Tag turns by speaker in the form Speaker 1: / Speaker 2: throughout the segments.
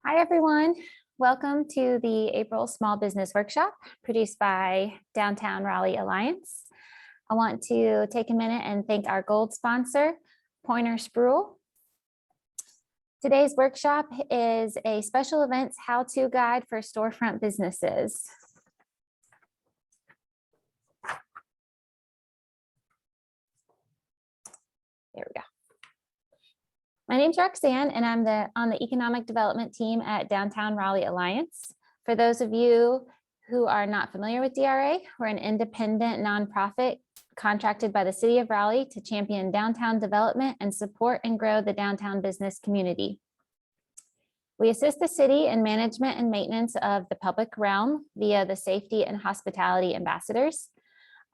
Speaker 1: Hi, everyone. Welcome to the April Small Business Workshop produced by Downtown Raleigh Alliance. I want to take a minute and thank our gold sponsor, Pointer Spruill. Today's workshop is a special events how-to guide for storefront businesses. There we go. My name's Roxanne, and I'm on the economic development team at Downtown Raleigh Alliance. For those of you who are not familiar with DRA, we're an independent nonprofit contracted by the city of Raleigh to champion downtown development and support and grow the downtown business community. We assist the city in management and maintenance of the public realm via the safety and hospitality ambassadors.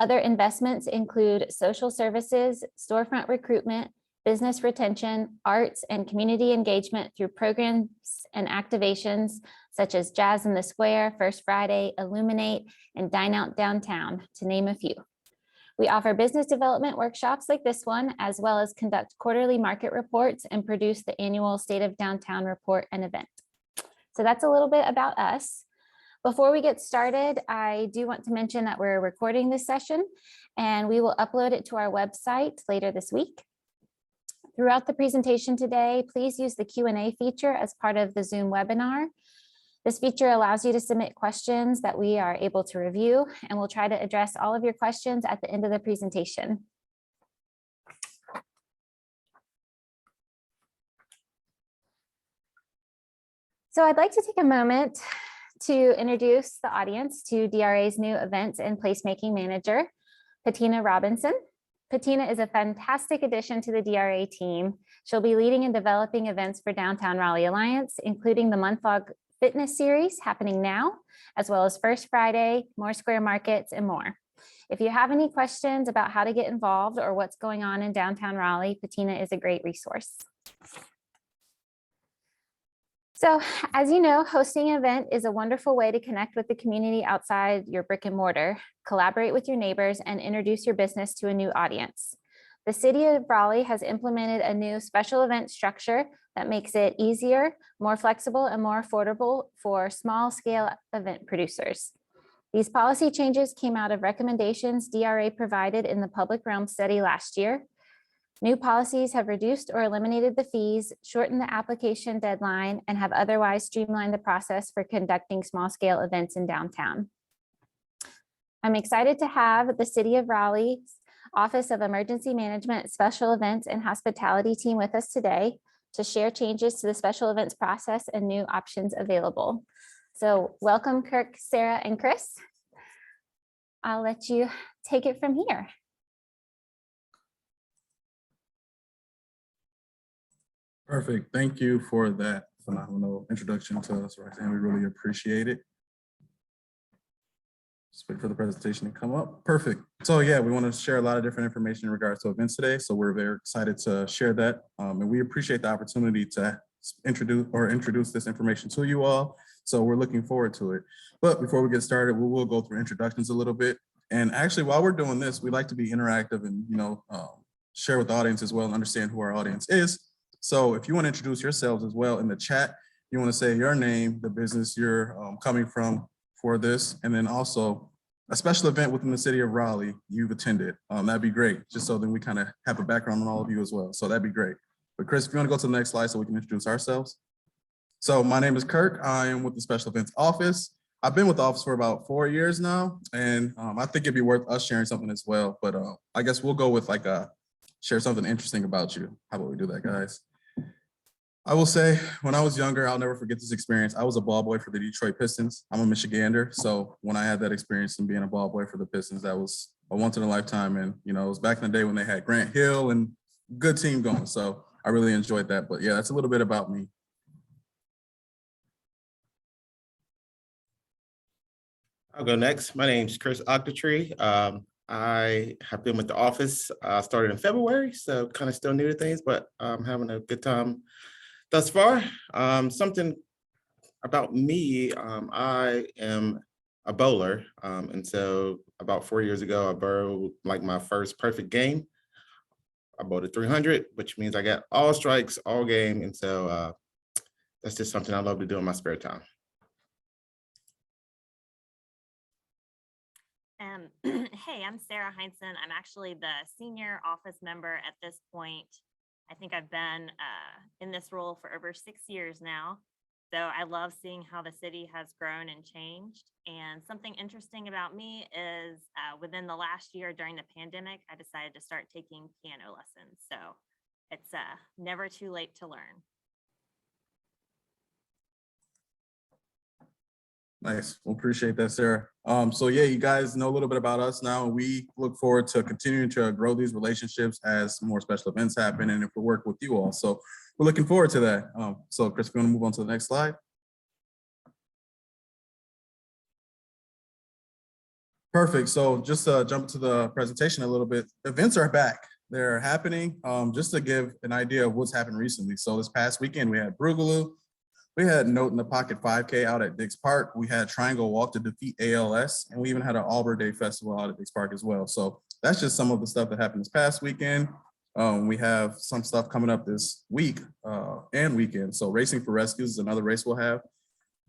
Speaker 1: Other investments include social services, storefront recruitment, business retention, arts, and community engagement through programs and activations such as Jazz in the Square, First Friday, Illuminate, and Dine Out Downtown, to name a few. We offer business development workshops like this one, as well as conduct quarterly market reports and produce the annual State of Downtown report and event. So that's a little bit about us. Before we get started, I do want to mention that we're recording this session and we will upload it to our website later this week. Throughout the presentation today, please use the Q&A feature as part of the Zoom webinar. This feature allows you to submit questions that we are able to review, and we'll try to address all of your questions at the end of the presentation. So I'd like to take a moment to introduce the audience to DRA's new events and placemaking manager, Patina Robinson. Patina is a fantastic addition to the DRA team. She'll be leading and developing events for Downtown Raleigh Alliance, including the month-long fitness series happening now, as well as First Friday, more square markets, and more. If you have any questions about how to get involved or what's going on in Downtown Raleigh, Patina is a great resource. So, as you know, hosting an event is a wonderful way to connect with the community outside your brick and mortar, collaborate with your neighbors, and introduce your business to a new audience. The city of Raleigh has implemented a new special event structure that makes it easier, more flexible, and more affordable for small-scale event producers. These policy changes came out of recommendations DRA provided in the public realm study last year. New policies have reduced or eliminated the fees, shortened the application deadline, and have otherwise streamlined the process for conducting small-scale events in downtown. I'm excited to have the City of Raleigh's Office of Emergency Management, Special Events, and Hospitality team with us today to share changes to the special events process and new options available. So welcome, Kirk, Sarah, and Chris. I'll let you take it from here.
Speaker 2: Perfect. Thank you for that phenomenal introduction to us, Roxanne. We really appreciate it. Just wait for the presentation to come up. Perfect. So yeah, we want to share a lot of different information in regards to events today. So we're very excited to share that. And we appreciate the opportunity to introduce this information to you all. So we're looking forward to it. But before we get started, we will go through introductions a little bit. And actually, while we're doing this, we like to be interactive and share with the audience as well and understand who our audience is. So if you want to introduce yourselves as well in the chat, you want to say your name, the business you're coming from for this, and then also a special event within the city of Raleigh you've attended. That'd be great, just so then we kind of have a background on all of you as well. So that'd be great. But Chris, if you want to go to the next slide so we can introduce ourselves. So my name is Kirk. I am with the Special Events Office. I've been with the office for about 4 years now, and I think it'd be worth us sharing something as well. But I guess we'll go with share something interesting about you. How about we do that, guys? I will say, when I was younger, I'll never forget this experience. I was a ball boy for the Detroit Pistons. I'm a Michigander, so when I had that experience in being a ball boy for the Pistons, that was a once in a lifetime. And it was back in the day when they had Grant Hill and good team going. So I really enjoyed that. But yeah, that's a little bit about me.
Speaker 3: I'll go next. My name's Chris Octatree. I have been with the office, started in February, so kind of still new to things, but I'm having a good time thus far. Something about me, I am a bowler. And so about 4 years ago, I bowled like my first perfect game. I bowled a 300, which means I got all strikes all game. And so that's just something I love to do in my spare time.
Speaker 4: Hey, I'm Sarah Heinzen. I'm actually the senior office member at this point. I think I've been in this role for over 6 years now. So I love seeing how the city has grown and changed. And something interesting about me is within the last year during the pandemic, I decided to start taking piano lessons. So it's never too late to learn.
Speaker 2: Nice. Well, appreciate that, Sarah. So yeah, you guys know a little bit about us now. We look forward to continuing to grow these relationships as more special events happen and if we work with you all. So we're looking forward to that. So Chris, if you want to move on to the next slide. Perfect. So just jump into the presentation a little bit. Events are back. They're happening. Just to give an idea of what's happened recently. So this past weekend, we had Brugaloo. We had Note in the Pocket 5K out at Dix Park. We had Triangle Walk to defeat ALS. And we even had an Arbor Day Festival out at Dix Park as well. So that's just some of the stuff that happened this past weekend. We have some stuff coming up this week and weekend. So Racing for Rescues is another race we'll have.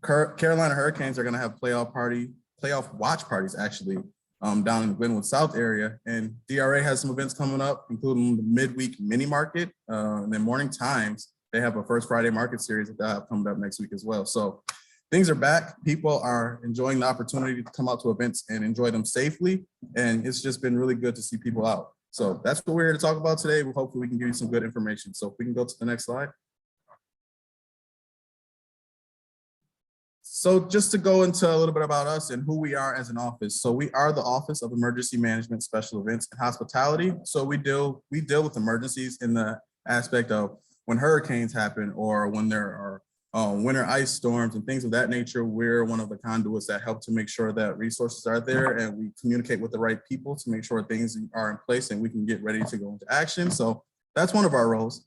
Speaker 2: Carolina Hurricanes are going to have playoff watch parties actually down in the Glenwood South area. And DRA has some events coming up, including the midweek mini market and then morning times. They have a First Friday Market Series that they'll have coming up next week as well. So things are back. People are enjoying the opportunity to come out to events and enjoy them safely. And it's just been really good to see people out. So that's what we're here to talk about today. Hopefully we can give you some good information. So if we can go to the next slide. So just to go into a little bit about us and who we are as an office. So we are the Office of Emergency Management, Special Events and Hospitality. So we deal with emergencies in the aspect of when hurricanes happen or when there are winter ice storms and things of that nature. We're one of the conduits that help to make sure that resources are there and we communicate with the right people to make sure things are in place and we can get ready to go into action. So that's one of our roles.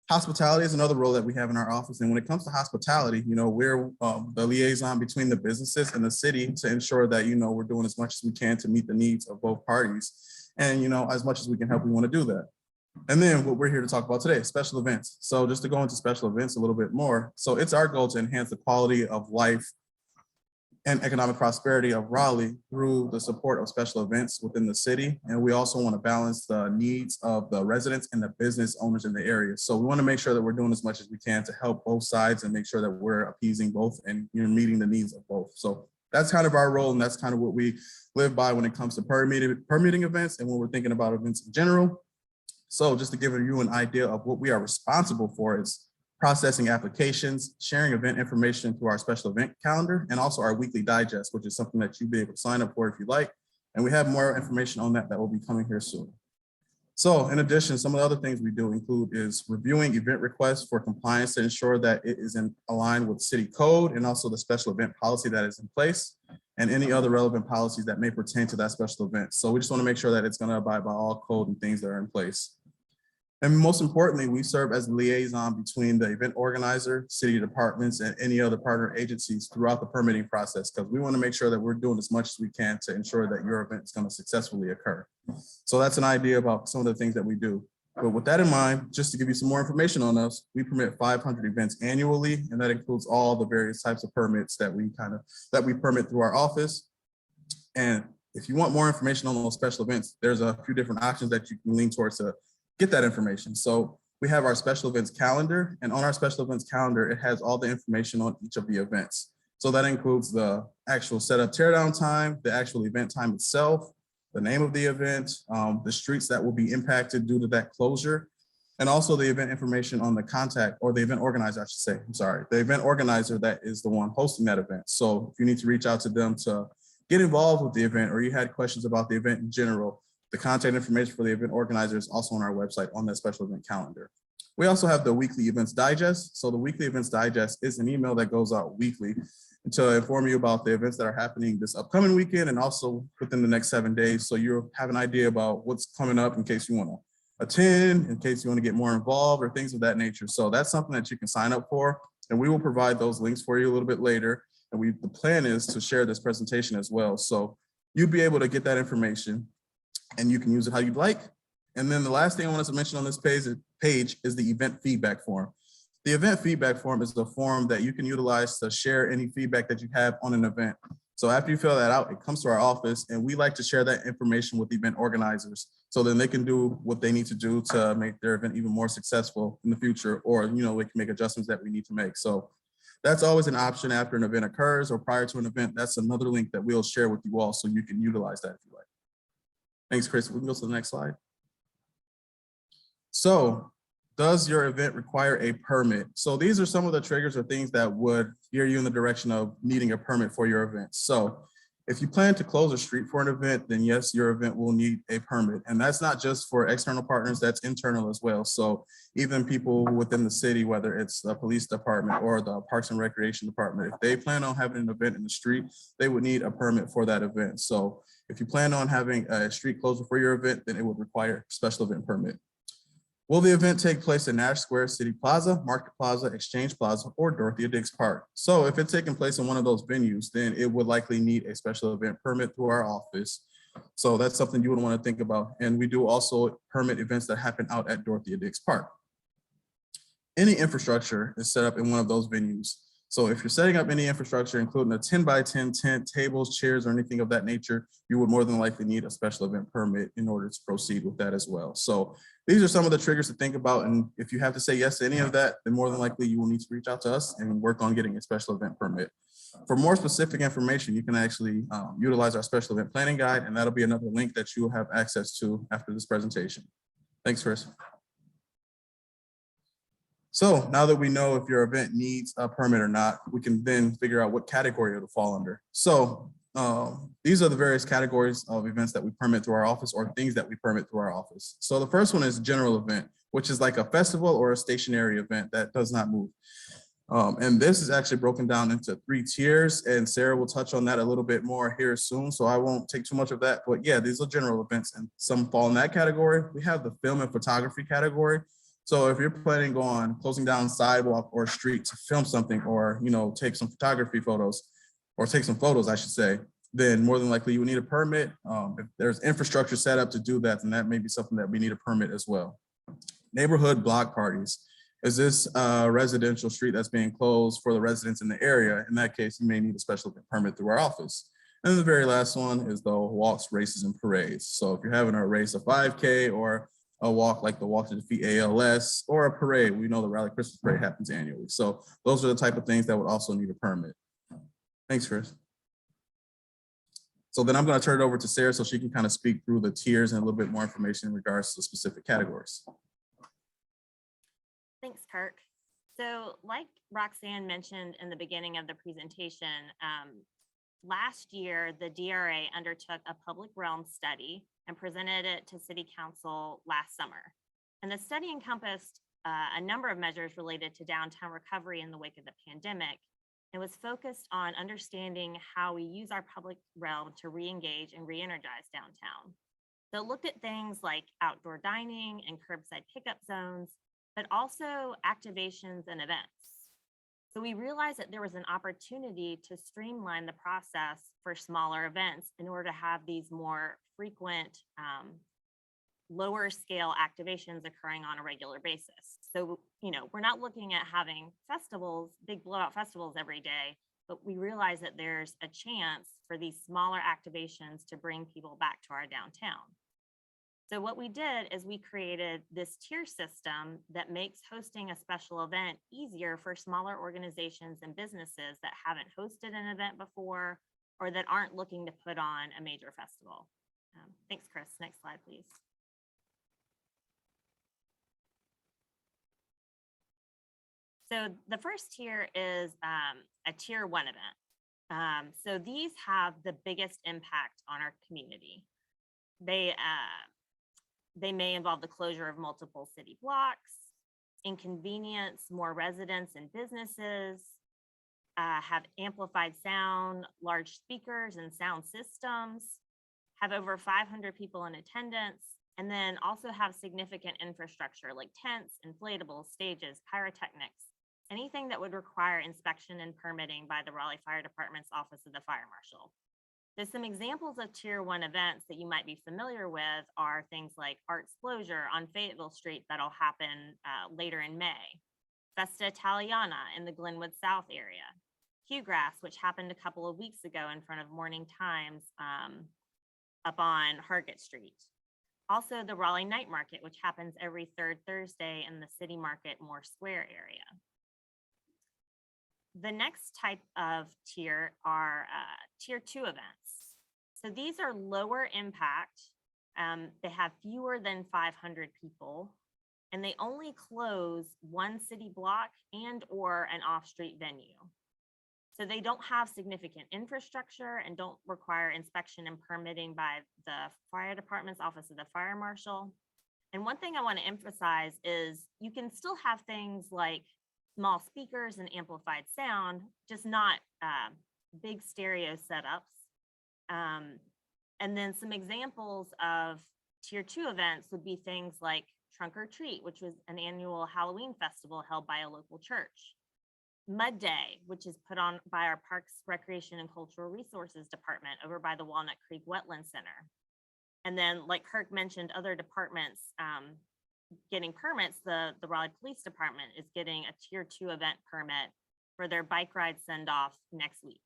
Speaker 2: Hospitality is another role that we have in our office. And when it comes to hospitality, we're the liaison between the businesses and the city to ensure that, we're doing as much as we can to meet the needs of both parties. And, as much as we can help, we want to do that. And then what we're here to talk about today, special events. So just to go into special events a little bit more. So it's our goal to enhance the quality of life and economic prosperity of Raleigh through the support of special events within the city. And we also want to balance the needs of the residents and the business owners in the area. So we want to make sure that we're doing as much as we can to help both sides and make sure that we're appeasing both and meeting the needs of both. So that's kind of our role. And that's kind of what we live by when it comes to permitting events and when we're thinking about events in general. So just to give you an idea of what we are responsible for is processing applications, sharing event information through our special event calendar, and also our weekly digest, which is something that you'll be able to sign up for if you like. And we have more information on that will be coming here soon. So in addition, some of the other things we do include is reviewing event requests for compliance to ensure that it is in aligned with city code and also the special event policy that is in place and any other relevant policies that may pertain to that special event. So we just want to make sure that it's going to abide by all code and things that are in place. And most importantly, we serve as the liaison between the event organizer, city departments, and any other partner agencies throughout the permitting process, because we want to make sure that we're doing as much as we can to ensure that your event is going to successfully occur. So that's an idea about some of the things that we do. But with that in mind, just to give you some more information on us, we permit 500 events annually, and that includes all the various types of permits that we permit through our office. And if you want more information on those special events, there's a few different options that you can lean towards to get that information. So we have our special events calendar, and on our special events calendar, it has all the information on each of the events. So that includes the actual setup teardown time, the actual event time itself, the name of the event, the streets that will be impacted due to that closure, and also the event information on the contact, or the event organizer, I should say, the event organizer that is the one hosting that event. So if you need to reach out to them to get involved with the event, or you had questions about the event in general, the contact information for the event organizer is also on our website on that special event calendar. We also have the weekly events digest. So the weekly events digest is an email that goes out weekly to inform you about the events that are happening this upcoming weekend and also within the next 7 days. So you have an idea about what's coming up in case you want to attend, in case you want to get more involved or things of that nature. So that's something that you can sign up for, and we will provide those links for you a little bit later. And the plan is to share this presentation as well. So you'll be able to get that information and you can use it how you'd like. And then the last thing I want us to mention on this page is the event feedback form. The event feedback form is the form that you can utilize to share any feedback that you have on an event. So after you fill that out, it comes to our office and we like to share that information with event organizers so then they can do what they need to do to make their event even more successful in the future, or, we can make adjustments that we need to make. So that's always an option after an event occurs or prior to an event. That's another link that we'll share with you all so you can utilize that if you like. Thanks, Chris. We can go to the next slide. So does your event require a permit? So these are some of the triggers or things that would steer you in the direction of needing a permit for your event. So if you plan to close a street for an event, then yes, your event will need a permit. And that's not just for external partners, that's internal as well. So even people within the city, whether it's the police department or the Parks and Recreation Department, if they plan on having an event in the street, they would need a permit for that event. So if you plan on having a street closure for your event, then it would require a special event permit. Will the event take place in Nash Square, City Plaza, Market Plaza, Exchange Plaza, or Dorothea Dix Park? So if it's taking place in one of those venues, then it would likely need a special event permit through our office. So that's something you would want to think about. And we do also permit events that happen out at Dorothea Dix Park. Any infrastructure is set up in one of those venues. So if you're setting up any infrastructure, including a 10 by 10 tent, tables, chairs, or anything of that nature, you would more than likely need a special event permit in order to proceed with that as well. So these are some of the triggers to think about. And if you have to say yes to any of that, then more than likely you will need to reach out to us and work on getting a special event permit. For more specific information, you can actually utilize our special event planning guide, and that'll be another link that you will have access to after this presentation. Thanks, Chris. So now that we know if your event needs a permit or not, we can then figure out what category it'll fall under. So these are the various categories of events that we permit through our office, or things that we permit through our office. So the first one is general event, which is like a festival or a stationary event that does not move. And this is actually broken down into 3 tiers, and Sarah will touch on that a little bit more here soon. So I won't take too much of that, but yeah, these are general events and some fall in that category. We have the film and photography category. So if you're planning on closing down sidewalk or street to film something, or take some photography photos, or take some photos, I should say, then more than likely you would need a permit. If there's infrastructure set up to do that, then that may be something that we need a permit as well. Neighborhood block parties. Is this a residential street that's being closed for the residents in the area? In that case, you may need a special permit through our office. And then the very last one is the walks, races, and parades. So if you're having a race, a 5K, or a walk like the Walk to Defeat ALS, or a parade, we know the Raleigh Christmas Parade happens annually. So those are the type of things that would also need a permit. Thanks, Chris. So then I'm going to turn it over to Sarah so she can kind of speak through the tiers and a little bit more information in regards to specific categories.
Speaker 4: Thanks, Kirk. So like Roxanne mentioned in the beginning of the presentation, last year, the DRA undertook a public realm study and presented it to City Council last summer. And the study encompassed a number of measures related to downtown recovery in the wake of the pandemic. It was focused on understanding how we use our public realm to re-engage and re-energize downtown. So it looked at things like outdoor dining and curbside pickup zones, but also activations and events. So we realized that there was an opportunity to streamline the process for smaller events in order to have these more frequent, lower scale activations occurring on a regular basis. So, we're not looking at having festivals, big blowout festivals every day, but we realize that there's a chance for these smaller activations to bring people back to our downtown. So what we did is we created this tier system that makes hosting a special event easier for smaller organizations and businesses that haven't hosted an event before, or that aren't looking to put on a major festival. Thanks, Chris. Next slide, please. So the first tier is a tier 1 event. So these have the biggest impact on our community. They may involve the closure of multiple city blocks, inconvenience more residents and businesses, have amplified sound, large speakers and sound systems, have over 500 people in attendance, and then also have significant infrastructure like tents, inflatables, stages, pyrotechnics, anything that would require inspection and permitting by the Raleigh Fire Department's Office of the Fire Marshal. There's some examples of tier 1 events that you might be familiar with are things like Arts Closure on Fayetteville Street that'll happen later in May. Festa Italiana in the Glenwood South area, Q-Grass, which happened a couple of weeks ago in front of Morning Times up on Hargett Street. Also the Raleigh Night Market, which happens every third Thursday in the City Market Moore Square area. The next type of tier are tier 2 events. So these are lower impact. They have fewer than 500 people, and they only close one city block and or an off-street venue. So they don't have significant infrastructure and don't require inspection and permitting by the fire department's office of the fire marshal. And one thing I want to emphasize is you can still have things like small speakers and amplified sound, just not big stereo setups. And then some examples of tier 2 events would be things like Trunk or Treat, which was an annual Halloween festival held by a local church. Mud Day, which is put on by our Parks, Recreation, and Cultural Resources Department over by the Walnut Creek Wetland Center. And then, like Kirk mentioned, other departments getting permits, the Raleigh Police Department is getting a tier 2 event permit for their bike ride send-off next week.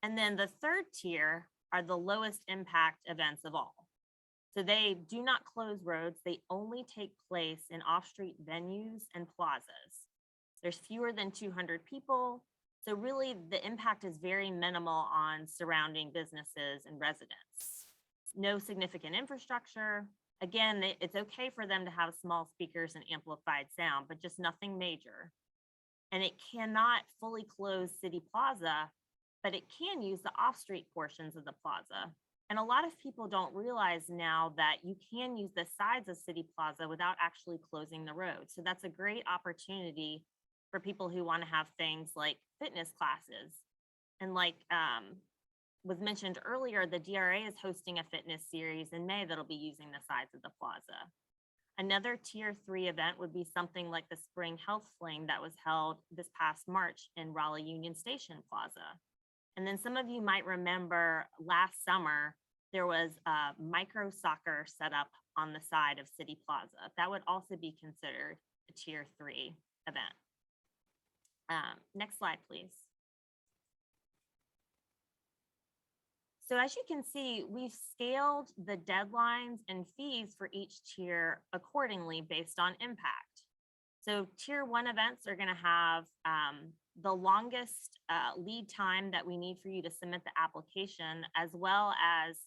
Speaker 4: And then the third tier are the lowest impact events of all. So they do not close roads. They only take place in off-street venues and plazas. There's fewer than 200 people. So really the impact is very minimal on surrounding businesses and residents. No significant infrastructure. Again, it's okay for them to have small speakers and amplified sound, but just nothing major. And it cannot fully close City Plaza, but it can use the off-street portions of the plaza. And a lot of people don't realize now that you can use the sides of City Plaza without actually closing the road. So that's a great opportunity for people who want to have things like fitness classes. And like was mentioned earlier, the DRA is hosting a fitness series in May that'll be using the sides of the plaza. Another tier 3 event would be something like the Spring Health Fling that was held this past March in Raleigh Union Station Plaza. And then some of you might remember last summer, there was a micro soccer set up on the side of City Plaza. That would also be considered a tier 3 event. Next slide, please. So as you can see, we've scaled the deadlines and fees for each tier accordingly based on impact. So tier 1 events are going to have the longest lead time that we need for you to submit the application, as well as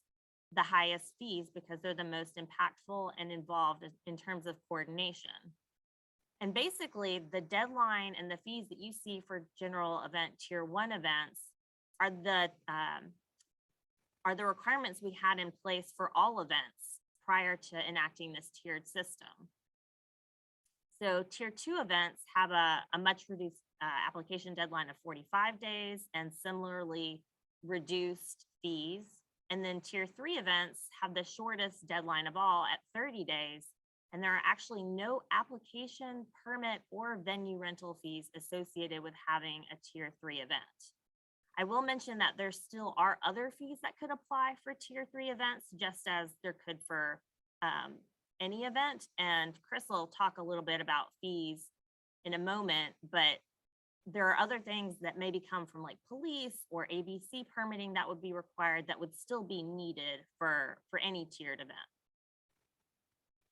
Speaker 4: the highest fees because they're the most impactful and involved in terms of coordination. And basically the deadline and the fees that you see for general event tier 1 events are the requirements we had in place for all events prior to enacting this tiered system. So tier 2 events have a much reduced application deadline of 45 days and similarly reduced fees. And then tier 3 events have the shortest deadline of all at 30 days. And there are actually no application, permit, or venue rental fees associated with having a tier 3 event. I will mention that there still are other fees that could apply for tier 3 events, just as there could for any event. And Chris will talk a little bit about fees in a moment, but there are other things that maybe come from like police or ABC permitting that would be required that would still be needed for any tiered event.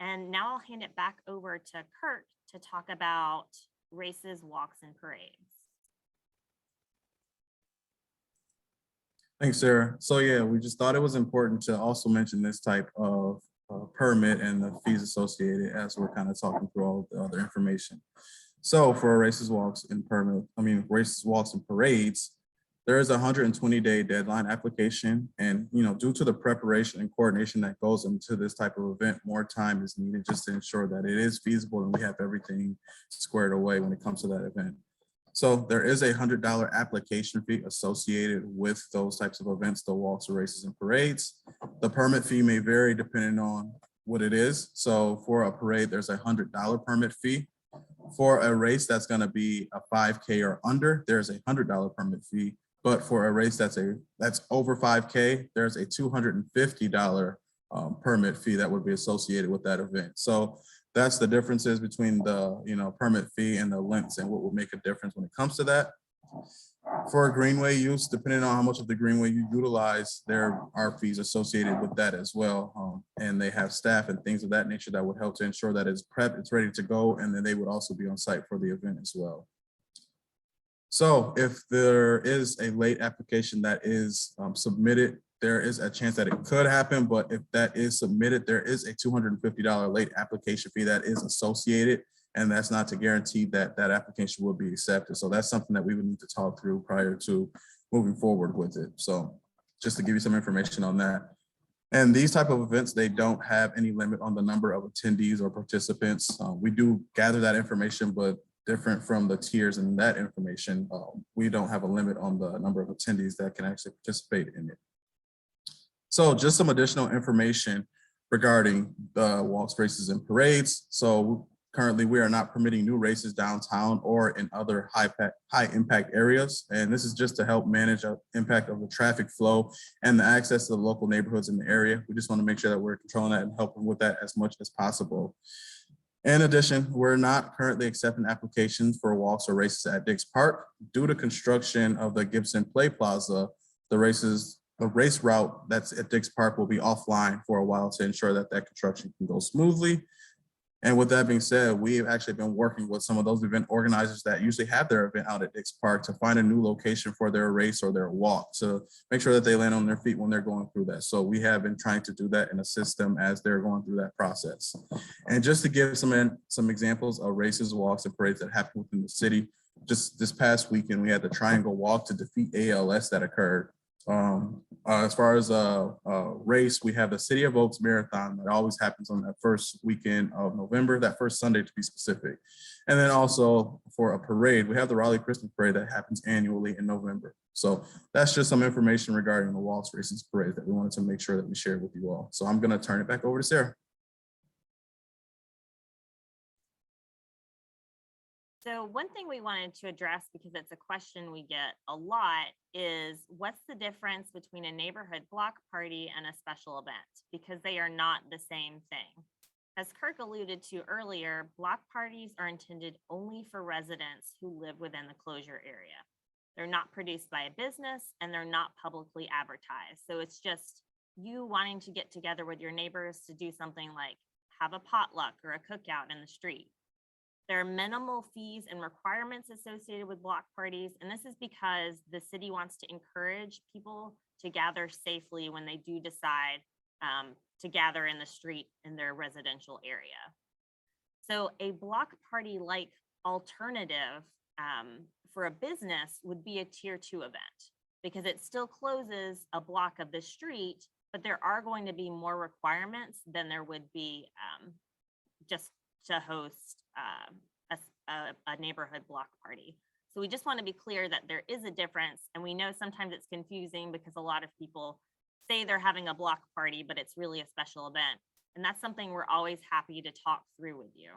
Speaker 4: And now I'll hand it back over to Kirk to talk about races, walks, and parades.
Speaker 2: Thanks, Sarah. So yeah, we just thought it was important to also mention this type of permit and the fees associated as we're kind of talking through all the other information. So for races, walks, and races, walks, and parades, there is a 120-day deadline application. And due to the preparation and coordination that goes into this type of event, more time is needed just to ensure that it is feasible and we have everything squared away when it comes to that event. So there is a $100 application fee associated with those types of events, the walks, races, and parades. The permit fee may vary depending on what it is. So for a parade, there's a $100 permit fee. For a race that's going to be a 5K or under, there's a $100 permit fee. But for a race that's over 5K, there's a $250 permit fee that would be associated with that event. So That's the differences between the, permit fee and the lengths and what will make a difference when it comes to that. For a greenway use, depending on how much of the greenway you utilize, there are fees associated with that as well. And they have staff and things of that nature that would help to ensure that it's prepped, it's ready to go, and then they would also be on site for the event as well. So if there is a late application that is submitted, there is a chance that it could happen, but if that is submitted, there is a $250 late application fee that is associated, and that's not to guarantee that that application will be accepted. So that's something that we would need to talk through prior to moving forward with it. So just to give you some information on that. And these type of events, they don't have any limit on the number of attendees or participants. We do gather that information, but different from the tiers and that information, we don't have a limit on the number of attendees that can actually participate in it. So just some additional information regarding the walks, races, and parades. So currently we are not permitting new races downtown or in other high impact areas. And this is just to help manage the impact of the traffic flow and the access to the local neighborhoods in the area. We just want to make sure that we're controlling that and helping with that as much as possible. In addition, we're not currently accepting applications for walks or races at Dix Park. Due to construction of the Gibson Play Plaza, the race route that's at Dix Park will be offline for a while to ensure that that construction can go smoothly. And with that being said, we've actually been working with some of those event organizers that usually have their event out at Dix Park to find a new location for their race or their walk to make sure that they land on their feet when they're going through that. So we have been trying to do that and assist them as they're going through that process. And just to give some examples of races, walks, and parades that happen within the city, just this past weekend, we had the Triangle Walk to defeat ALS that occurred. As far as a race, we have the City of Oaks Marathon that always happens on that first weekend of November, that first Sunday to be specific. And then also for a parade, we have the Raleigh Christmas Parade that happens annually in November. So that's just some information regarding the walks, races, parades that we wanted to make sure that we shared with you all. So I'm going to turn it back over to Sarah.
Speaker 4: So one thing we wanted to address, because it's a question we get a lot, is what's the difference between a neighborhood block party and a special event? Because they are not the same thing. As Kirk alluded to earlier, block parties are intended only for residents who live within the closure area. They're not produced by a business and they're not publicly advertised. So it's just you wanting to get together with your neighbors to do something like have a potluck or a cookout in the street. There are minimal fees and requirements associated with block parties, and this is because the city wants to encourage people to gather safely when they do decide to gather in the street in their residential area. So a block party-like alternative for a business would be a tier 2 event, because it still closes a block of the street, but there are going to be more requirements than there would be just to host a neighborhood block party. So we just want to be clear that there is a difference, and we know sometimes it's confusing because a lot of people say they're having a block party, but it's really a special event. And that's something we're always happy to talk through with you.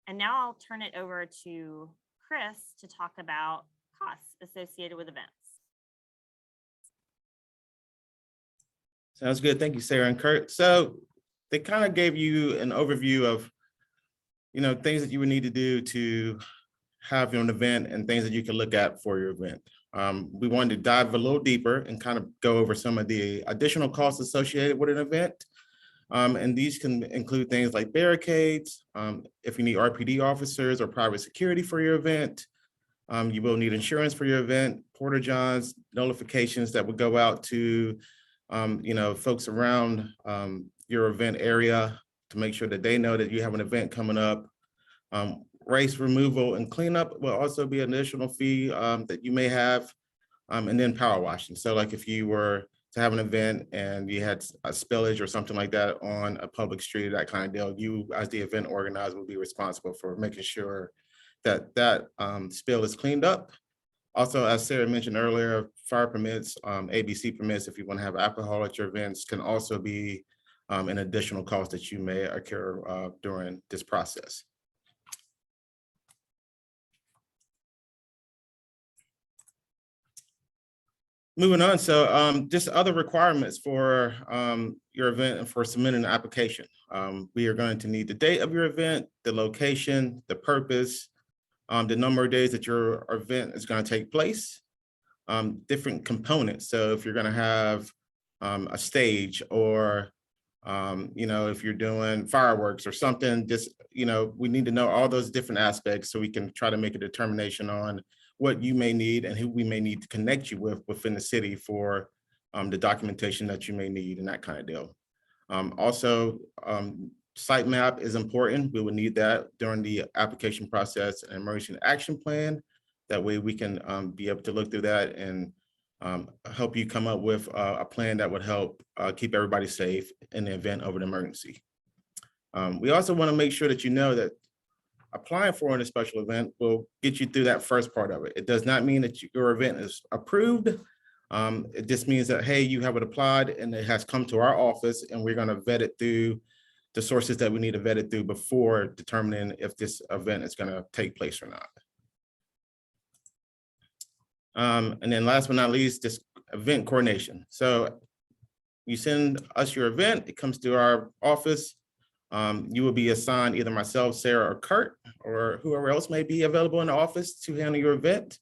Speaker 4: And now I'll turn it over to Chris to talk about costs associated with events.
Speaker 3: Sounds good. Thank you, Sarah and Kirk. So they kind of gave you an overview of, things that you would need to do to have an event and things that you can look at for your event. We wanted to dive a little deeper and kind of go over some of the additional costs associated with an event. And these can include things like barricades, if you need RPD officers or private security for your event. You will need insurance for your event, porta-johns, notifications that would go out to folks around your event area to make sure that they know that you have an event coming up. Race removal and cleanup will also be an additional fee that you may have, and then power washing. So like if you were to have an event and you had a spillage or something like that on a public street, that kind of deal, you as the event organizer will be responsible for making sure that that spill is cleaned up. Also, as Sarah mentioned earlier, fire permits, ABC permits, if you want to have alcohol at your events, can also be an additional cost that you may occur during this process. Moving on, so just other requirements for your event and for submitting an application. We are going to need the date of your event, the location, the purpose, the number of days that your event is going to take place, different components. So if you're going to have a stage or if you're doing fireworks or something, just we need to know all those different aspects so we can try to make a determination on what you may need and who we may need to connect you with within the city for the documentation that you may need and that kind of deal. Also, site map is important. We will need that during the application process and emergency action plan. That way we can be able to look through that and help you come up with a plan that would help keep everybody safe in the event of an emergency. We also want to make sure that you know that applying for a special event will get you through that first part of it. It does not mean that your event is approved. It just means that, hey, you have it applied and it has come to our office and we're going to vet it through the sources that we need to vet it through before determining if this event is going to take place or not. And then last but not least, this event coordination. So you send us your event, it comes to our office. You will be assigned either myself, Sarah, or Kirk, or whoever else may be available in the office to handle your event.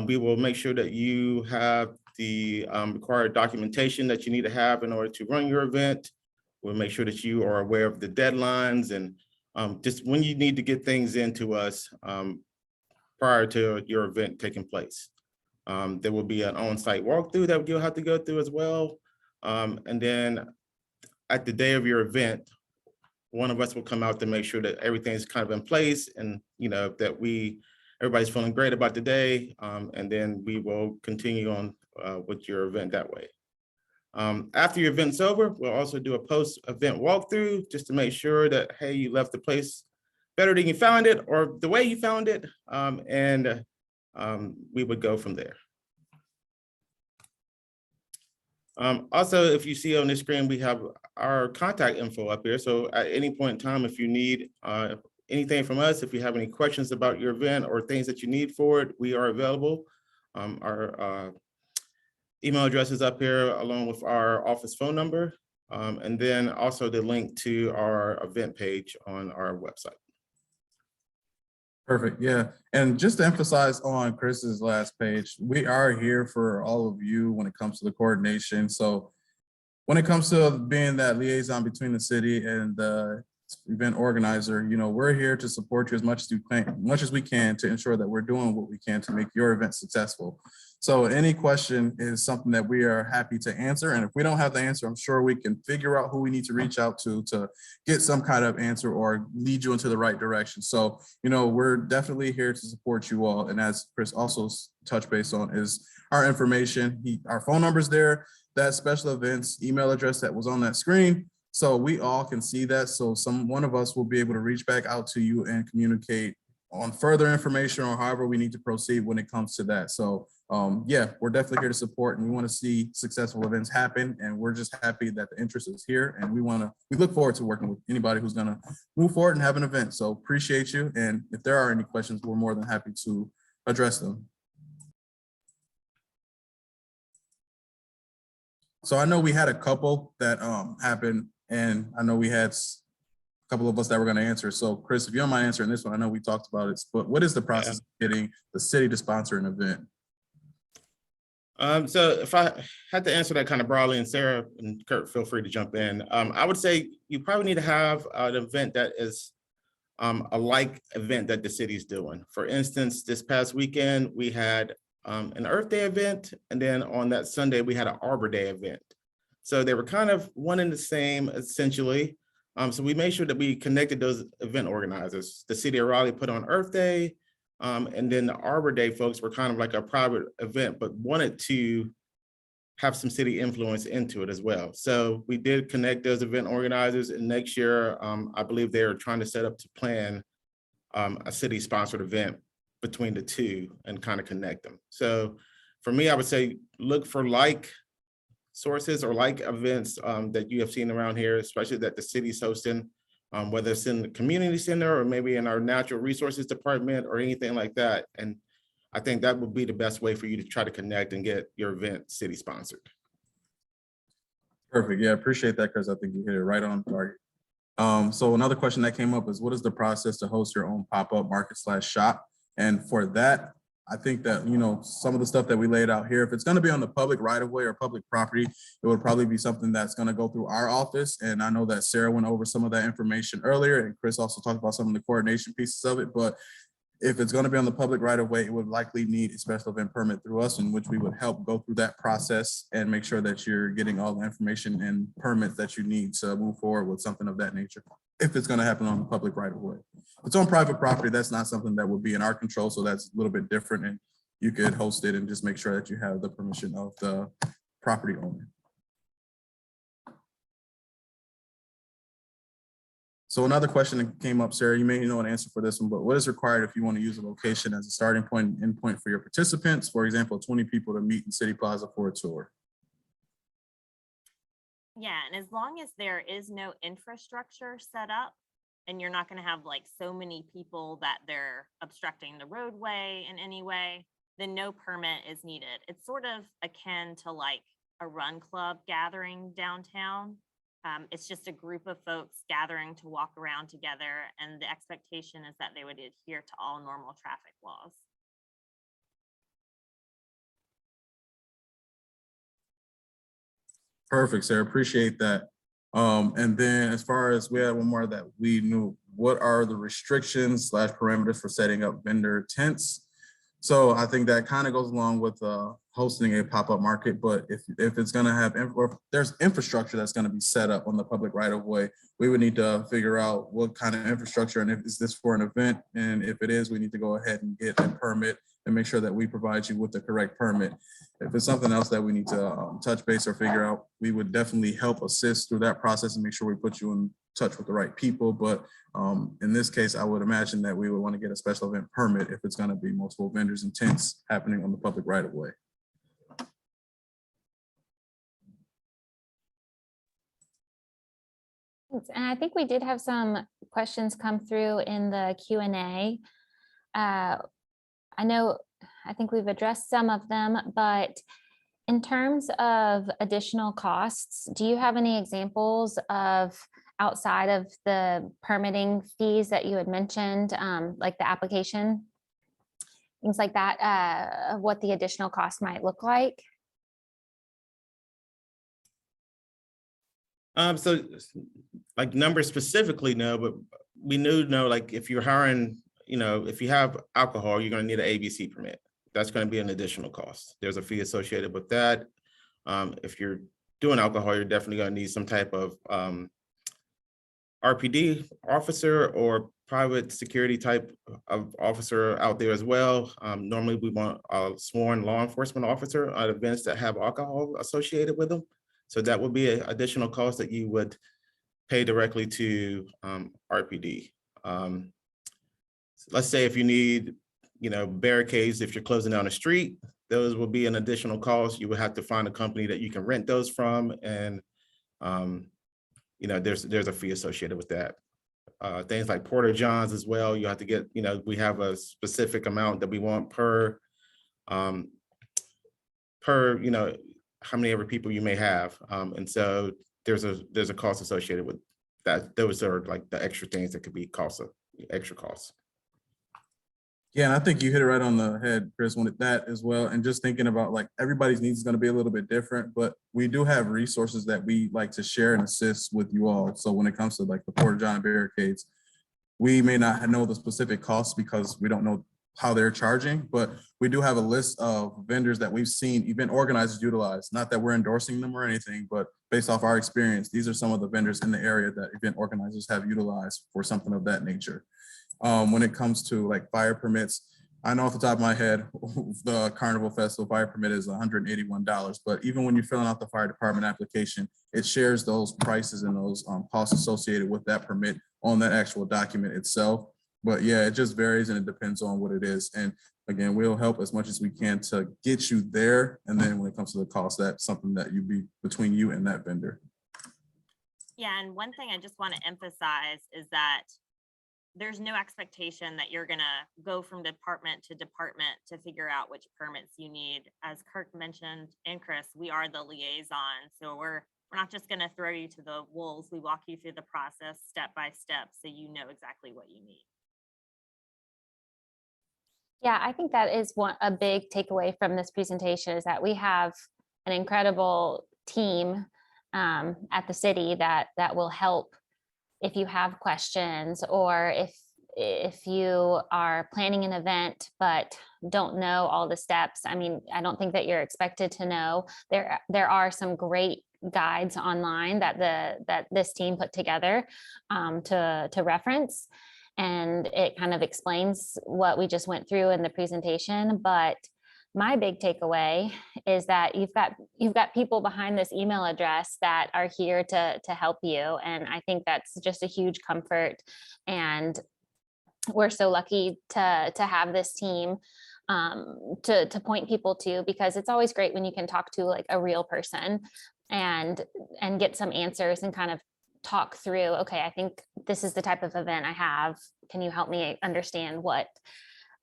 Speaker 3: We will make sure that you have the required documentation that you need to have in order to run your event. We'll make sure that you are aware of the deadlines and just when you need to get things into us prior to your event taking place. There will be an on-site walkthrough that you'll have to go through as well. And then at the day of your event, one of us will come out to make sure that everything's kind of in place and that everybody's feeling great about the day. And then we will continue on with your event that way. After your event's over, we'll also do a post-event walkthrough just to make sure that, hey, you left the place better than you found it or the way you found it. And we would go from there. Also, if you see on the screen, we have our contact info up here. So at any point in time, if you need anything from us, if you have any questions about your event or things that you need for it, we are available. Our email address is up here along with our office phone number. And then also the link to our event page on our website.
Speaker 2: Perfect. Yeah. And just to emphasize on Chris's last page, we are here for all of you when it comes to the coordination. So when it comes to being that liaison between the city and the event organizer, we're here to support you as much as we can to ensure that we're doing what we can to make your event successful. So any question is something that we are happy to answer. And if we don't have the answer, I'm sure we can figure out who we need to reach out to get some kind of answer or lead you into the right direction. So, we're definitely here to support you all. And as Chris also touched base on is our information. Our phone number's there, that special events email address that was on that screen. So we all can see that. So one of us will be able to reach back out to you and communicate on further information or however we need to proceed when it comes to that. So yeah, we're definitely here to support and we want to see successful events happen. And we're just happy that the interest is here. And we look forward to working with anybody who's going to move forward and have an event. So appreciate you. And if there are any questions, we're more than happy to address them. So I know we had a couple that happened, and I know we had a couple of us that were going to answer. So Chris, if you don't mind answering this one, I know we talked about it, but what is the process of getting the city to sponsor an event?
Speaker 3: So if I had to answer that kind of broadly, and Sarah and Kirk, feel free to jump in. I would say you probably need to have an event that is a like event that the city's doing. For instance, this past weekend, we had an Earth Day event, and then on that Sunday, we had an Arbor Day event. So they were kind of one and the same, essentially. So we made sure that we connected those event organizers. The city of Raleigh put on Earth Day, and then the Arbor Day folks were kind of like a private event, but wanted to have some city influence into it as well. So we did connect those event organizers, and next year, I believe they're trying to set up to plan a city-sponsored event between the two and kind of connect them. So for me, I would say look for like sources or like events that you have seen around here, especially that the city's hosting, whether it's in the community center or maybe in our natural resources department or anything like that. And I think that would be the best way for you to try to connect and get your event city sponsored.
Speaker 2: Perfect. Yeah, appreciate that, Chris. I think you hit it right on target. So another question that came up is, what is the process to host your own pop-up market / shop? And for that, I think that, you know, some of the stuff that we laid out here, if it's going to be on the public right of way or public property, it would probably be something that's going to go through our office. And I know that Sarah went over some of that information earlier, and Chris also talked about some of the coordination pieces of it. But if it's going to be on the public right of way, it would likely need a special event permit through us, in which we would help go through that process and make sure that you're getting all the information and permits that you need to move forward with something of that nature, if it's going to happen on the public right of way. If it's on private property, that's not something that would be in our control, so that's a little bit different, and you could host it and just make sure that you have the permission of the property owner. So another question that came up, Sarah, you may know an answer for this one, but what is required if you want to use a location as a starting point and endpoint for your participants? For example, 20 people to meet in City Plaza for a tour.
Speaker 4: Yeah, and as long as there is no infrastructure set up and you're not going to have like so many people that they're obstructing the roadway in any way, then no permit is needed. It's sort of akin to like a run club gathering downtown. It's just a group of folks gathering to walk around together, and the expectation is that they would adhere to all normal traffic laws.
Speaker 2: Perfect, Sarah, appreciate that. And then as far as, we had one more that we knew, what are the restrictions / parameters for setting up vendor tents? So I think that kind of goes along with hosting a pop-up market, but if it's going to have, or if there's infrastructure that's going to be set up on the public right of way, we would need to figure out what kind of infrastructure, and if is this for an event, and if it is, we need to go ahead and get a permit and make sure that we provide you with the correct permit. If it's something else that we need to touch base or figure out, we would definitely help assist through that process and make sure we put you in touch with the right people. But in this case, I would imagine that we would want to get a special event permit if it's going to be multiple vendors and tents happening on the public right of way.
Speaker 1: Thanks. And I think we did have some questions come through in the Q&A. I think we've addressed some of them, but in terms of additional costs, do you have any examples of, outside of the permitting fees that you had mentioned, like the application, things like that, what the additional cost might look like?
Speaker 3: So like numbers specifically, no, but we know like if you're hiring, you know, if you have alcohol, you're going to need an ABC permit. That's going to be an additional cost. There's a fee associated with that. If you're doing alcohol, you're definitely going to need some type of RPD officer or private security type of officer out there as well. Normally we want a sworn law enforcement officer at events that have alcohol associated with them. So that would be an additional cost that you would pay directly to RPD. Let's say if you need, you know, barricades, if you're closing down a street, those will be an additional cost. You would have to find a company that you can rent those from, and you know, there's a fee associated with that. Things like Porta Johns as well, you have to get, you know, we have a specific amount that we want per, you know, how many ever people you may have. And so there's a cost associated with that. Those are like the extra things that could be extra costs.
Speaker 2: Yeah, and I think you hit it right on the head, Chris, with that as well. And just thinking about like everybody's needs is going to be a little bit different, but we do have resources that we like to share and assist with you all. So when it comes to like the Porta John barricades, we may not know the specific costs because we don't know how they're charging, but we do have a list of vendors that we've seen event organizers utilize. Not that we're endorsing them or anything, but based off our experience, these are some of the vendors in the area that event organizers have utilized for something of that nature. When it comes to like fire permits, I know off the top of my head, the Carnival Festival fire permit is $181, but even when you're filling out the fire department application, it shares those prices and those costs associated with that permit on that actual document itself. But yeah, it just varies and it depends on what it is. And again, we'll help as much as we can to get you there. And then when it comes to the cost, that's something that you be between you and that vendor.
Speaker 4: Yeah, and one thing I just want to emphasize is that there's no expectation that you're gonna go from department to department to figure out which permits you need. As Kirk mentioned, and Chris, we are the liaison. So we're not just gonna throw you to the wolves. We walk you through the process step by step so you know exactly what you need.
Speaker 1: Yeah, I think that is a big takeaway from this presentation is that we have an incredible team at the city that will help if you have questions, or if you are planning an event but don't know all the steps. I mean, I don't think that you're expected to know. There are some great guides online that this team put together to reference. And it kind of explains what we just went through in the presentation. But my big takeaway is that you've got people behind this email address that are here to help you. And I think that's just a huge comfort. And we're so lucky to have this team to point people to, because it's always great when you can talk to like a real person and get some answers and kind of talk through, okay, I think this is the type of event I have. Can you help me understand what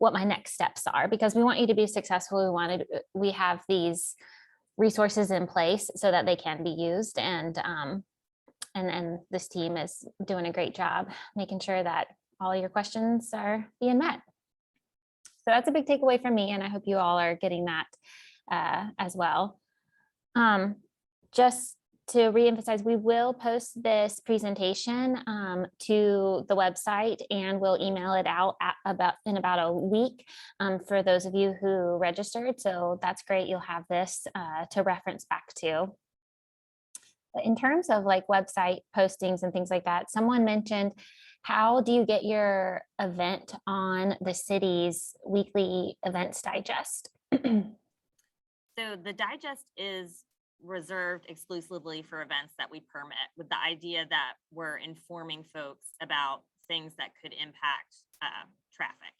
Speaker 1: my next steps are? Because we want you to be successful. We have these resources in place so that they can be used. And this team is doing a great job making sure that all your questions are being met. So that's a big takeaway from me. And I hope you all are getting that as well. Just to reemphasize, we will post this presentation to the website, and we'll email it out in about a week for those of you who registered. So that's great. You'll have this to reference back to. But in terms of like website postings and things like that, someone mentioned, how do you get your event on the city's weekly events digest?
Speaker 4: So the digest is reserved exclusively for events that we permit, with the idea that we're informing folks about things that could impact traffic.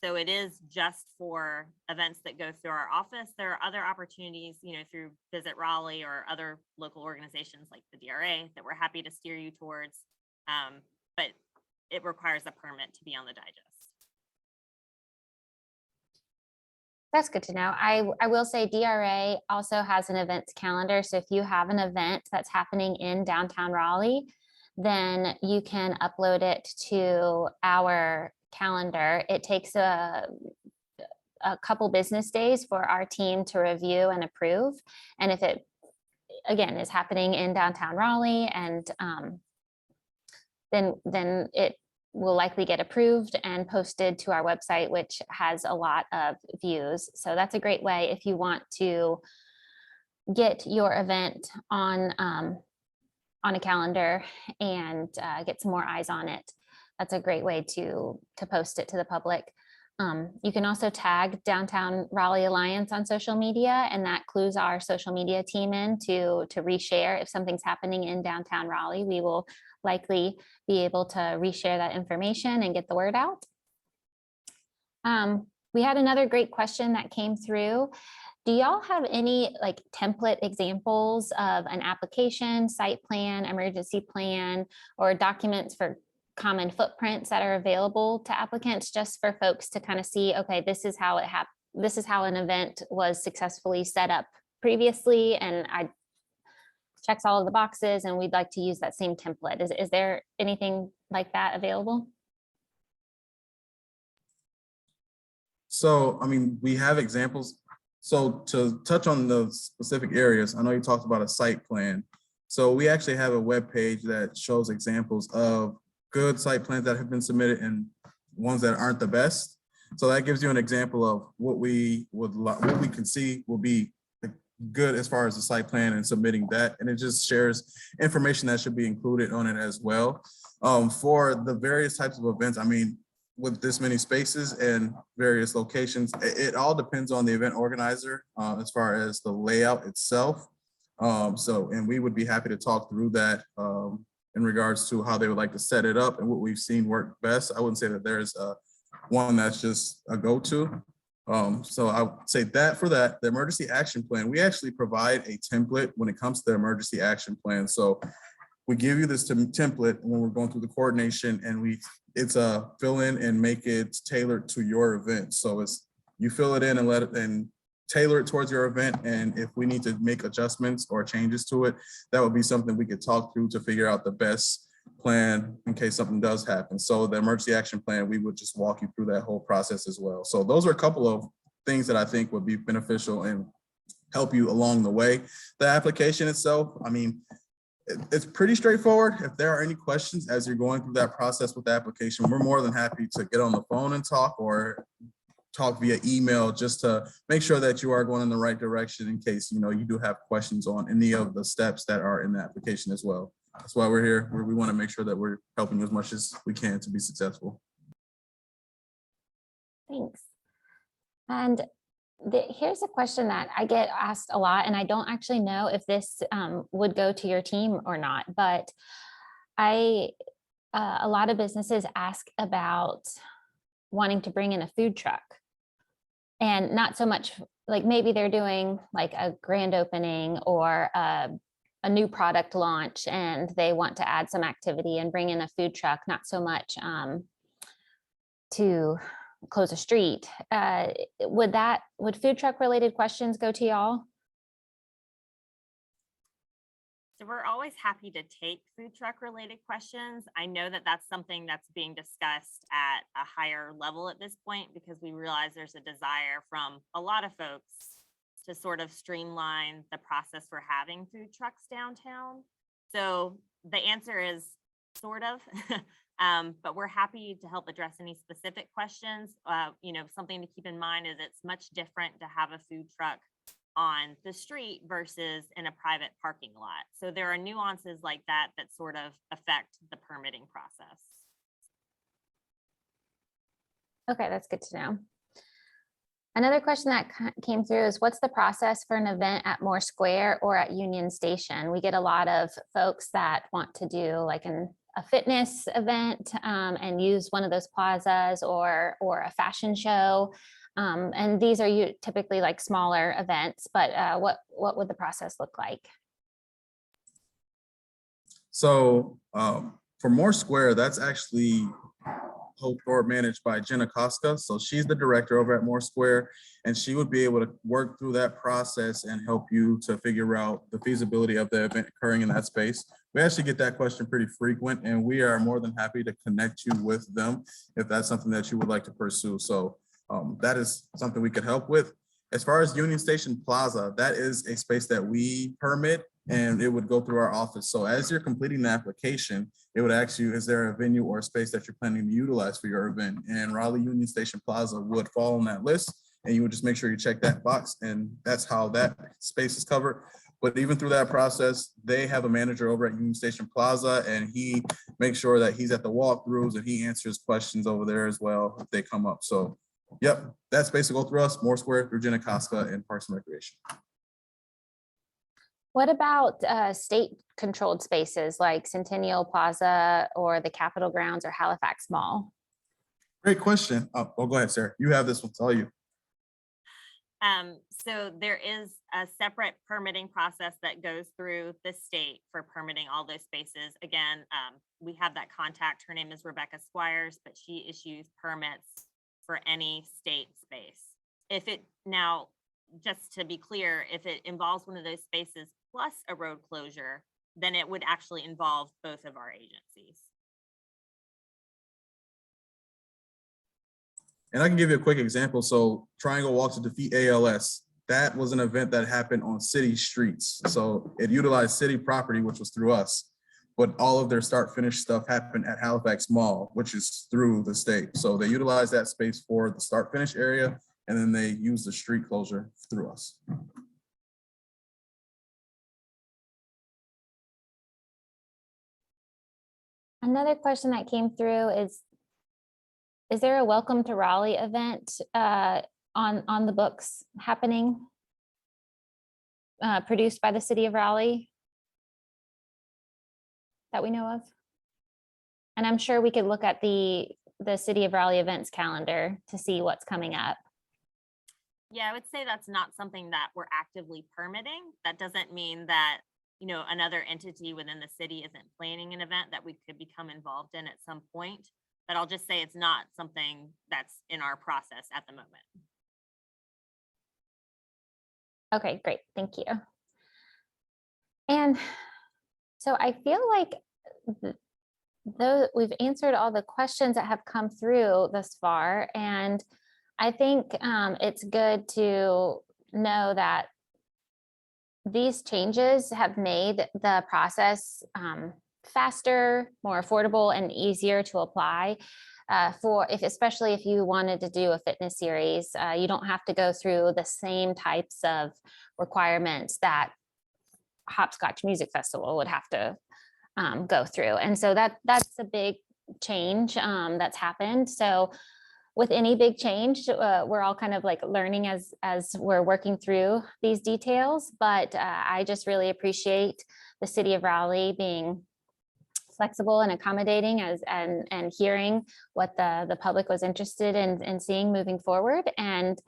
Speaker 4: So it is just for events that go through our office. There are other opportunities, through Visit Raleigh or other local organizations like the DRA that we're happy to steer you towards, but it requires a permit to be on the digest.
Speaker 1: That's good to know. I will say DRA also has an events calendar. So if you have an event that's happening in downtown Raleigh, then you can upload it to our calendar. It takes a couple business days for our team to review and approve. And if it, again, is happening in downtown Raleigh, and then it will likely get approved and posted to our website, which has a lot of views. So that's a great way if you want to get your event on a calendar and get some more eyes on it. That's a great way to post it to the public. You can also tag Downtown Raleigh Alliance on social media, and that clues our social media team in to reshare. If something's happening in downtown Raleigh, we will likely be able to reshare that information and get the word out. We had another great question that came through. Do y'all have any like template examples of an application, site plan, emergency plan, or documents for common footprints that are available to applicants, just for folks to kind of see, okay, this is how it happened. This is how an event was successfully set up previously, and I checks all of the boxes, and we'd like to use that same template. Is there anything like that available?
Speaker 2: So, I mean, we have examples. So to touch on the specific areas, I know you talked about a site plan. So we actually have a web page that shows examples of good site plans that have been submitted and ones that aren't the best. So that gives you an example of what we can see will be good as far as the site plan and submitting that. And it just shares information that should be included on it as well. For the various types of events, I mean, with this many spaces and various locations, it all depends on the event organizer as far as the layout itself. And we would be happy to talk through that in regards to how they would like to set it up and what we've seen work best. I wouldn't say that there's one that's just a go-to. So I would say that for that, the emergency action plan, we actually provide a template when it comes to the emergency action plan. So we give you this template when we're going through the coordination, and it's a fill in and make it tailored to your event. So it's, you fill it in and let it, and tailor it towards your event. And if we need to make adjustments or changes to it, that would be something we could talk through to figure out the best plan in case something does happen. So the emergency action plan, we would just walk you through that whole process as well. So those are a couple of things that I think would be beneficial and help you along the way. The application itself, I mean, it's pretty straightforward. If there are any questions as you're going through that process with the application, we're more than happy to get on the phone and talk, or talk via email, just to make sure that you are going in the right direction in case, you know, you do have questions on any of the steps that are in the application as well. That's why we're here. We want to make sure that we're helping you as much as we can to be successful.
Speaker 1: Thanks. And here's a question that I get asked a lot, and I don't actually know if this would go to your team or not, but a lot of businesses ask about wanting to bring in a food truck. And not so much like maybe they're doing like a grand opening or a new product launch, and they want to add some activity and bring in a food truck, not so much to close a street. Would food truck related questions go to y'all?
Speaker 4: So we're always happy to take food truck related questions. I know that that's something that's being discussed at a higher level at this point, because we realize there's a desire from a lot of folks to sort of streamline the process for having food trucks downtown. So the answer is sort of, but we're happy to help address any specific questions. You know, something to keep in mind is it's much different to have a food truck on the street versus in a private parking lot. So there are nuances like that that sort of affect the permitting process.
Speaker 1: Okay, that's good to know. Another question that came through is, what's the process for an event at Moore Square or at Union Station? We get a lot of folks that want to do like a fitness event and use one of those plazas, or a fashion show. And these are typically like smaller events, but what would the process look like?
Speaker 2: So for Moore Square, that's actually hoped or managed by Jenna Costa. So she's the director over at Moore Square, and she would be able to work through that process and help you to figure out the feasibility of the event occurring in that space. We actually get that question pretty frequent, and we are more than happy to connect you with them if that's something that you would like to pursue. So that is something we could help with. As far as Union Station Plaza, that is a space that we permit, and it would go through our office. So as you're completing the application, it would ask you, is there a venue or a space that you're planning to utilize for your event? And Raleigh Union Station Plaza would fall on that list, and you would just make sure you check that box, and that's how that space is covered. But even through that process, they have a manager over at Union Station Plaza, and he makes sure that he's at the walkthroughs and he answers questions over there as well if they come up. So yep, that space will go through us, Moore Square, through Jenna Costa, and Parks and Recreation.
Speaker 1: What about state-controlled spaces like Centennial Plaza or the Capitol Grounds or Halifax Mall?
Speaker 2: Great question. Oh, go ahead, Sarah. You have this one. It's all you.
Speaker 4: So there is a separate permitting process that goes through the state for permitting all those spaces. Again, we have that contact. Her name is Rebecca Squires, but she issues permits for any state space. If it now, just to be clear, if it involves one of those spaces plus a road closure, then it would actually involve both of our agencies.
Speaker 2: And I can give you a quick example. So Triangle Walk to Defeat ALS, that was an event that happened on city streets. So it utilized city property, which was through us, but all of their start finish stuff happened at Halifax Mall, which is through the state. So they utilized that space for the start finish area, and then they use the street closure through us.
Speaker 1: Another question that came through is there a Welcome to Raleigh event on the books happening, produced by the city of Raleigh that we know of? And I'm sure we could look at the city of Raleigh events calendar to see what's coming up.
Speaker 4: Yeah, I would say that's not something that we're actively permitting. That doesn't mean that another entity within the city isn't planning an event that we could become involved in at some point. But I'll just say it's not something that's in our process at the moment.
Speaker 1: Okay, great. Thank you. And so I feel like though we've answered all the questions that have come through thus far, and I think it's good to know that these changes have made the process faster, more affordable, and easier to apply especially if you wanted to do a fitness series. You don't have to go through the same types of requirements that Hopscotch Music Festival would have to go through. And so that's a big change that's happened. So with any big change, we're all kind of like learning as we're working through these details. But I just really appreciate the city of Raleigh being flexible and accommodating and hearing what the public was interested in seeing moving forward, and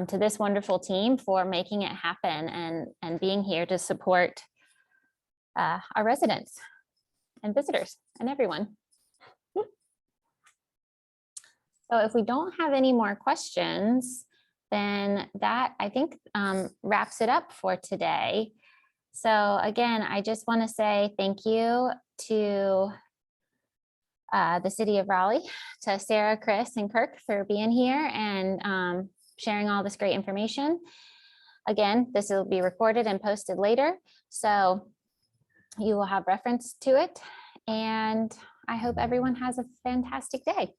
Speaker 1: to this wonderful team for making it happen and being here to support our residents and visitors and everyone. So if we don't have any more questions, then that I think wraps it up for today. So again, I just want to say thank you to the city of Raleigh, to Sarah, Chris, and Kirk for being here and sharing all this great information. Again, this will be recorded and posted later, so you will have reference to it. And I hope everyone has a fantastic day.